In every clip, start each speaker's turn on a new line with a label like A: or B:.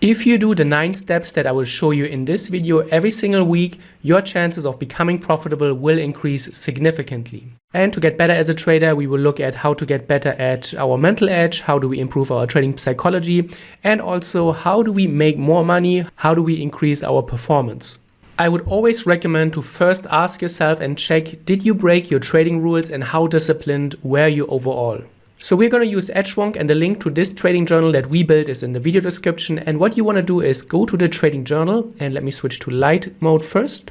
A: If you do the 9 steps that I will show you in this video every single week, your chances of becoming profitable will increase significantly. And to get better as a trader, we will look at how to get better at our mental edge, how do we improve our trading psychology, and also how do we make more money, how do we increase our performance. I would always recommend to first ask yourself and check, did you break your trading rules and how disciplined were you overall? So we're going to use Edgewonk, and the link to this trading journal that we built is in the video description. And what you want to do is go to the trading journal, and let me switch to light mode first.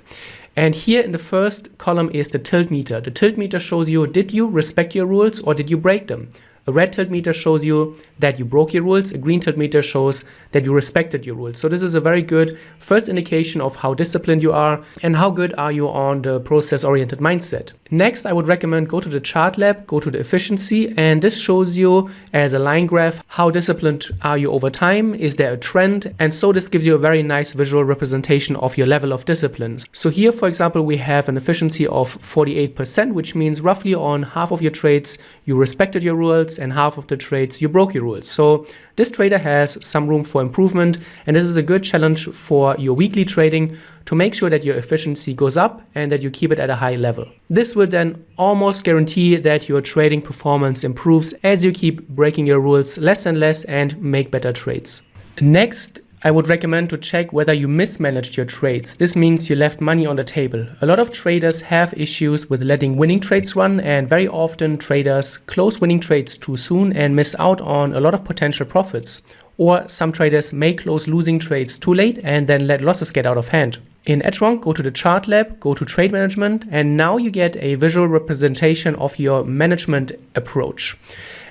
A: And here in the first column is the tilt meter. The tilt meter shows you, did you respect your rules or did you break them? A red tilt meter shows you that you broke your rules. A green tilt meter shows that you respected your rules. So this is a very good first indication of how disciplined you are and how good are you on the process-oriented mindset. Next, I would recommend go to the chart lab, go to the efficiency, and this shows you as a line graph how disciplined are you over time, is there a trend, and so this gives you a very nice visual representation of your level of discipline. So here, for example, we have an efficiency of 48%, which means roughly on half of your trades you respected your rules and half of the trades you broke your rules. So this trader has some room for improvement, and this is a good challenge for your weekly trading to make sure that your efficiency goes up and that you keep it at a high level. This will then almost guarantee that your trading performance improves as you keep breaking your rules less and less and make better trades. Next, I would recommend to check whether you mismanaged your trades. This means you left money on the table. A lot of traders have issues with letting winning trades run, and very often traders close winning trades too soon and miss out on a lot of potential profits. Or some traders may close losing trades too late and then let losses get out of hand. In Edgewonk, go to the chart lab, go to trade management, and now you get a visual representation of your management approach.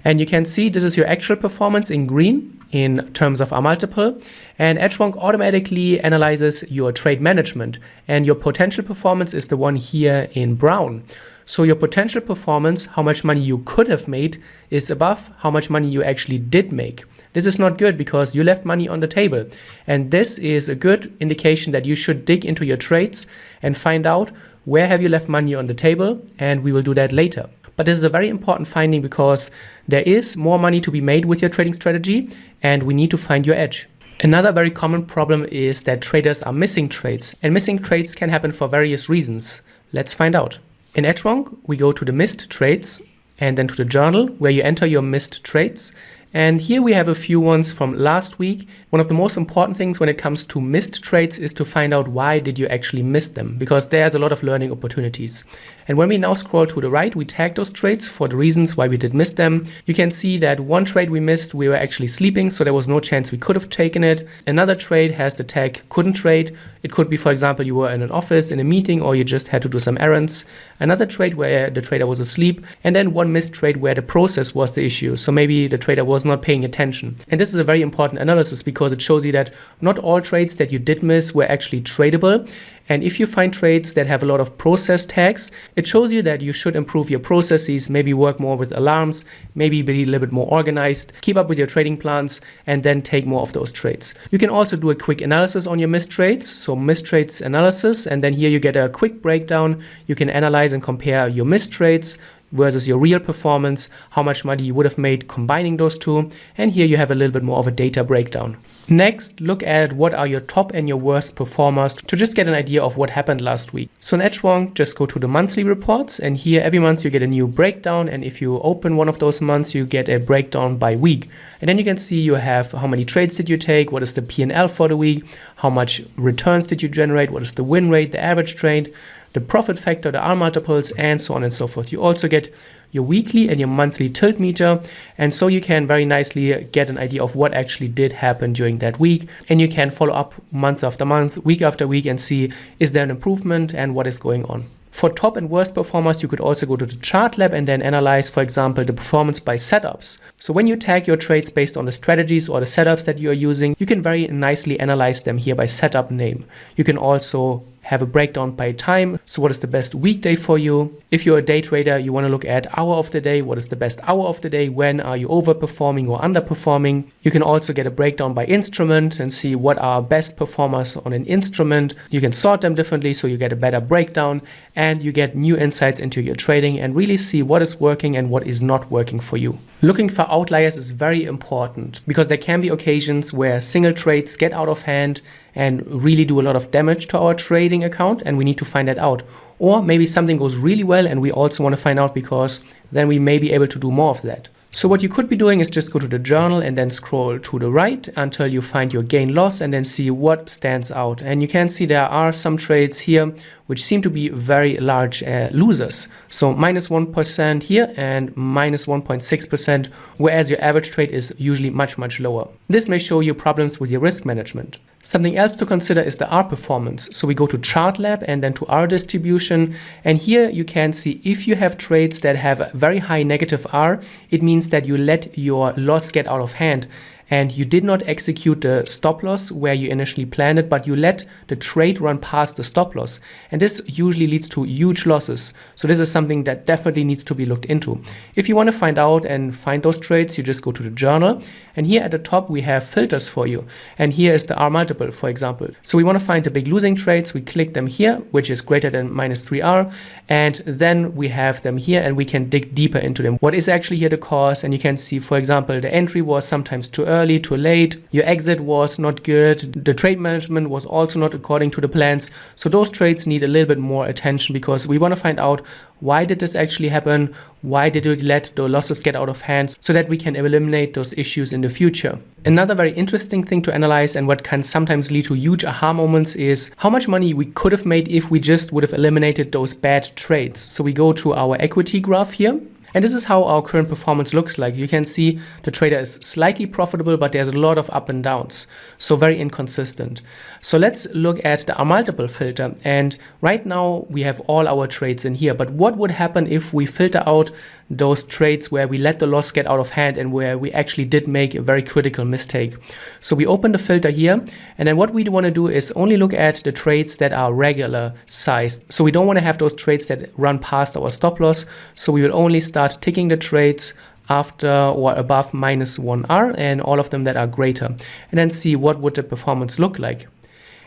A: And you can see this is your actual performance in green in terms of R multiple, and Edgewonk automatically analyzes your trade management, and your potential performance is the one here in brown. So your potential performance, how much money you could have made, is above how much money you actually did make. This is not good because you left money on the table, and this is a good indication that you should dig into your trades and find out where have you left money on the table, and we will do that later. But this is a very important finding because there is more money to be made with your trading strategy, and we need to find your edge. Another very common problem is that traders are missing trades, and missing trades can happen for various reasons. Let's find out. In Edgewonk, we go to the missed trades and then to the journal where you enter your missed trades. And here we have a few ones from last week. One of the most important things when it comes to missed trades is to find out why did you actually miss them, because there's a lot of learning opportunities. And when we now scroll to the right, we tag those trades for the reasons why we did miss them. You can see that one trade we missed, we were actually sleeping, so there was no chance we could have taken it. Another trade has the tag couldn't trade. It could be, for example, you were in an office, in a meeting, or you just had to do some errands. Another trade where the trader was asleep, and then one missed trade where the process was the issue. So maybe the trader was not paying attention. And this is a very important analysis because it shows you that not all trades that you did miss were actually tradable. And if you find trades that have a lot of process tags, it shows you that you should improve your processes, maybe work more with alarms, maybe be a little bit more organized, keep up with your trading plans, and then take more of those trades. You can also do a quick analysis on your missed trades, so missed trades analysis, and then here you get a quick breakdown. You can analyze and compare your missed trades versus your real performance, how much money you would have made combining those two, and here you have a little bit more of a data breakdown. Next, look at what are your top and your worst performers to just get an idea of what happened last week. So in Edgewonk, just go to the monthly reports, and here every month you get a new breakdown, and if you open one of those months, you get a breakdown by week. And then you can see you have how many trades did you take, what is the P&L for the week, how much returns did you generate, what is the win rate, the average trade, the profit factor, the R multiples, and so on and so forth. You also get your weekly and your monthly tilt meter, and so you can very nicely get an idea of what actually did happen during that week, and you can follow up month after month, week after week, and see is there an improvement and what is going on. For top and worst performers, you could also go to the chart lab and then analyze, for example, the performance by setups. So when you tag your trades based on the strategies or the setups that you are using, you can very nicely analyze them here by setup name. You can also have a breakdown by time. So what is the best weekday for you? If you're a day trader, you want to look at hour of the day. What is the best hour of the day? When are you overperforming or underperforming? You can also get a breakdown by instrument and see what are best performers on an instrument. You can sort them differently so you get a better breakdown, and you get new insights into your trading and really see what is working and what is not working for you. Looking for outliers is very important because there can be occasions where single trades get out of hand and really do a lot of damage to our trading account, and we need to find that out. Or maybe something goes really well and we also want to find out, because then we may be able to do more of that. So what you could be doing is just go to the journal and then scroll to the right until you find your gain loss and then see what stands out. And you can see there are some trades here which seem to be very large losers. So minus 1% here and minus 1.6%, whereas your average trade is usually much, much lower. This may show you problems with your risk management. Something else to consider is the R performance. So we go to Chart Lab and then to R distribution. And here you can see if you have trades that have a very high negative R, it means that you let your loss get out of hand and you did not execute the stop loss where you initially planned it, but you let the trade run past the stop loss. And this usually leads to huge losses. So this is something that definitely needs to be looked into. If you want to find out and find those trades, you just go to the journal. And here at the top, we have filters for you. And here is the R multiple, for example. So we want to find the big losing trades. We click them here, which is greater than minus 3R. And then we have them here and we can dig deeper into them. What is actually here the cause? And you can see, for example, the entry was sometimes too early, too late. Your exit was not good. The trade management was also not according to the plans. So those trades need a little bit more attention because we want to find out, why did this actually happen? Why did we let the losses get out of hand, so that we can eliminate those issues in the future? Another very interesting thing to analyze and what can sometimes lead to huge aha moments is how much money we could have made if we just would have eliminated those bad trades. So we go to our equity graph here. And this is how our current performance looks like. You can see the trader is slightly profitable, but there's a lot of up and downs. So very inconsistent. So let's look at the R multiple filter. And right now we have all our trades in here. But what would happen if we filter out those trades where we let the loss get out of hand and where we actually did make a very critical mistake? So we open the filter here. And then what we want to do is only look at the trades that are regular sized. So we don't want to have those trades that run past our stop loss. So we will only start ticking the trades after or above minus 1R and all of them that are greater, and then see what would the performance look like.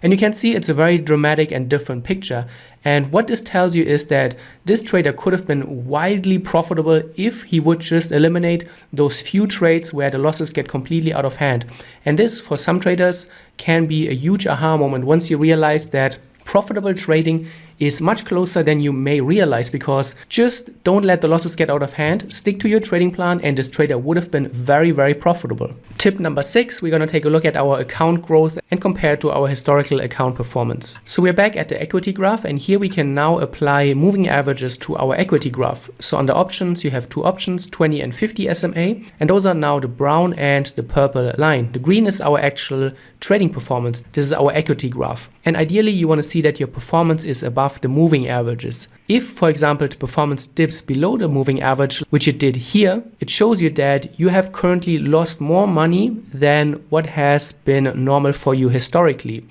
A: And you can see it's a very dramatic and different picture. And what this tells you is that this trader could have been wildly profitable if he would just eliminate those few trades where the losses get completely out of hand. And this, for some traders, can be a huge aha moment once you realize that profitable trading is much closer than you may realize, because just don't let the losses get out of hand, stick to your trading plan, and this trader would have been very, very profitable. Tip number 6, we're going to take a look at our account growth and compare it to our historical account performance. So we're back at the equity graph, and here we can now apply moving averages to our equity graph. So under options, you have two options, 20 and 50 SMA, and those are now the brown and the purple line. The green is our actual trading performance. This is our equity graph. And ideally, you want to see that your performance is above the moving averages. If, for example, the performance dips below the moving average, which it did here, it shows you that you have currently lost more money than what has been normal for you historically.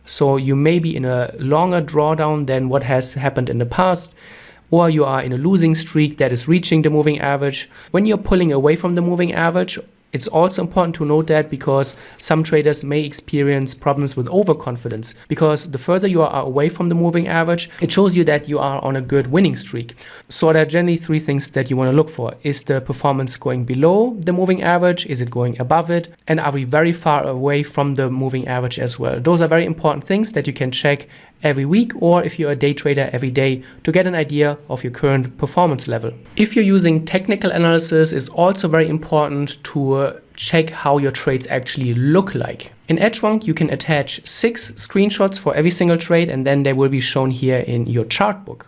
A: So you may be in a longer drawdown than what has happened in the past, or you are in a losing streak that is reaching the moving average. When you're pulling away from the moving average, it's also important to note that, because some traders may experience problems with overconfidence, because the further you are away from the moving average, it shows you that you are on a good winning streak. So there are generally three things that you want to look for. Is the performance going below the moving average? Is it going above it? And are we very far away from the moving average as well? Those are very important things that you can check every week, or if you're a day trader, every day, to get an idea of your current performance level. If you're using technical analysis, it's also very important to check how your trades actually look like. In Edgewonk, you can attach 6 screenshots for every single trade, and then they will be shown here in your chart book.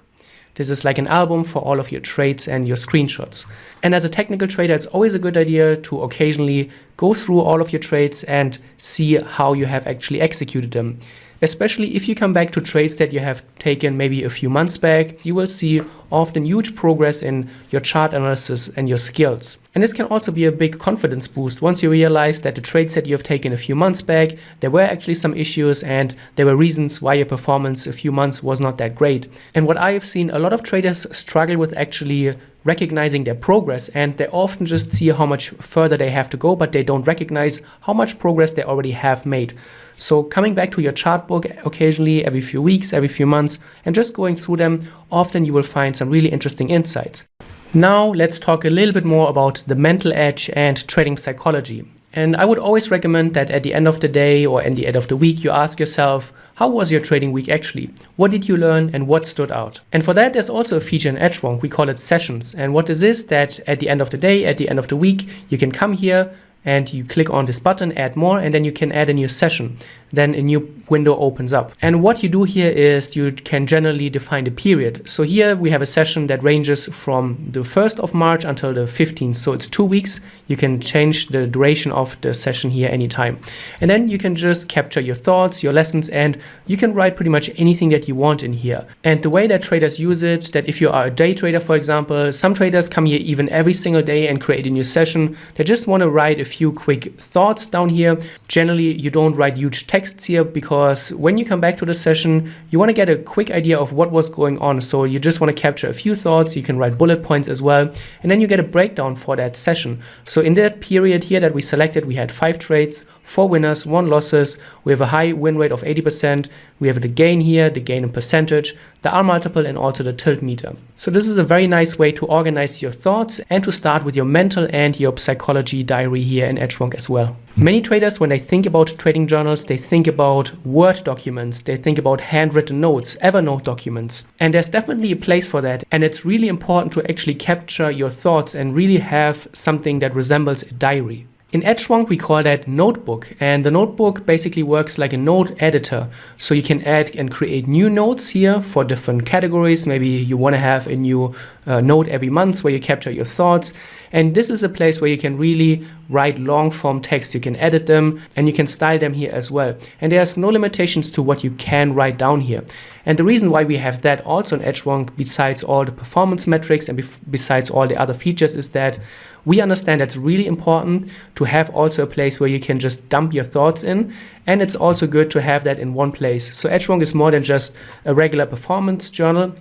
A: This is like an album for all of your trades and your screenshots. And as a technical trader, it's always a good idea to occasionally go through all of your trades and see how you have actually executed them. Especially if you come back to trades that you have taken maybe a few months back, you will see often huge progress in your chart analysis and your skills. And this can also be a big confidence boost once you realize that the trades that you have taken a few months back, there were actually some issues and there were reasons why your performance a few months was not that great. And what I have seen a lot of traders struggle with actually recognizing their progress, and they often just see how much further they have to go, but they don't recognize how much progress they already have made. So coming back to your chart book occasionally, every few weeks, every few months, and just going through them, often you will find some really interesting insights. Now let's talk a little bit more about the mental edge and trading psychology. And I would always recommend that at the end of the day or at the end of the week, you ask yourself, how was your trading week actually? What did you learn and what stood out? And for that, there's also a feature in Edgewonk. We call it sessions. And what this is that at the end of the day, at the end of the week, you can come here and you click on this button, add more, and then you can add a new session. Then a new window opens up. And what you do here is you can generally define the period. So here we have a session that ranges from the 1st of March until the 15th. So it's 2 weeks. You can change the duration of the session here anytime. And then you can just capture your thoughts, your lessons, and you can write pretty much anything that you want in here. And the way that traders use it, that if you are a day trader, for example, some traders come here even every single day and create a new session. They just want to write a few quick thoughts down here. Generally, you don't write huge texts here because when you come back to the session, you want to get a quick idea of what was going on. So you just want to capture a few thoughts. You can write bullet points as well. And then you get a breakdown for that session. So in that period here that we selected, we had 5 trades, 4 winners, 1 losses. We have a high win rate of 80%. We have the gain here, the gain in percentage, the R multiple, and also the tilt meter. So this is a very nice way to organize your thoughts and to start with your mental and your psychology diary here in Edgewonk as well. Many traders, when they think about trading journals, they think about Word documents, they think about handwritten notes, Evernote documents. And there's definitely a place for that. And it's really important to actually capture your thoughts and really have something that resembles a diary. In Edgewonk, we call that notebook, and the notebook basically works like a note editor. So you can add and create new notes here for different categories. Maybe you want to have a new note every month where you capture your thoughts. And this is a place where you can really write long form text. You can edit them and you can style them here as well. And there's no limitations to what you can write down here. And the reason why we have that also in Edgewonk, besides all the performance metrics and besides all the other features, is that we understand that's really important to have also a place where you can just dump your thoughts in. And it's also good to have that in one place. So Edgewonk is more than just a regular performance journal.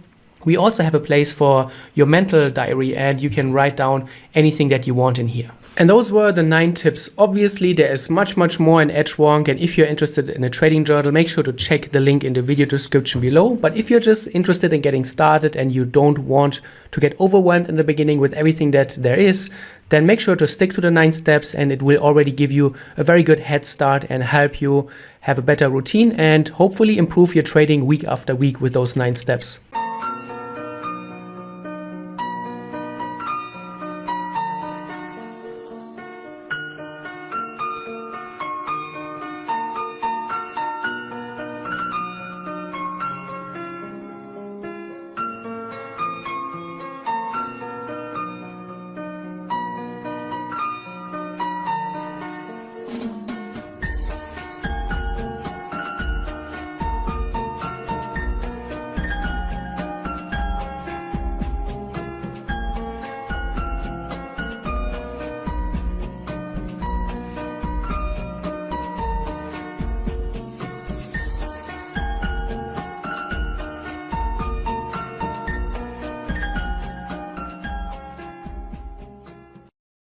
A: We also have a place for your mental diary, and you can write down anything that you want in here. And those were the 9 tips. Obviously, there is much more in Edgewonk, and if you're interested in a trading journal, make sure to check the link in the video description below. But if you're just interested in getting started and you don't want to get overwhelmed in the beginning with everything that there is, then make sure to stick to the 9 steps, and it will already give you a very good head start and help you have a better routine and hopefully improve your trading week after week with those 9 steps.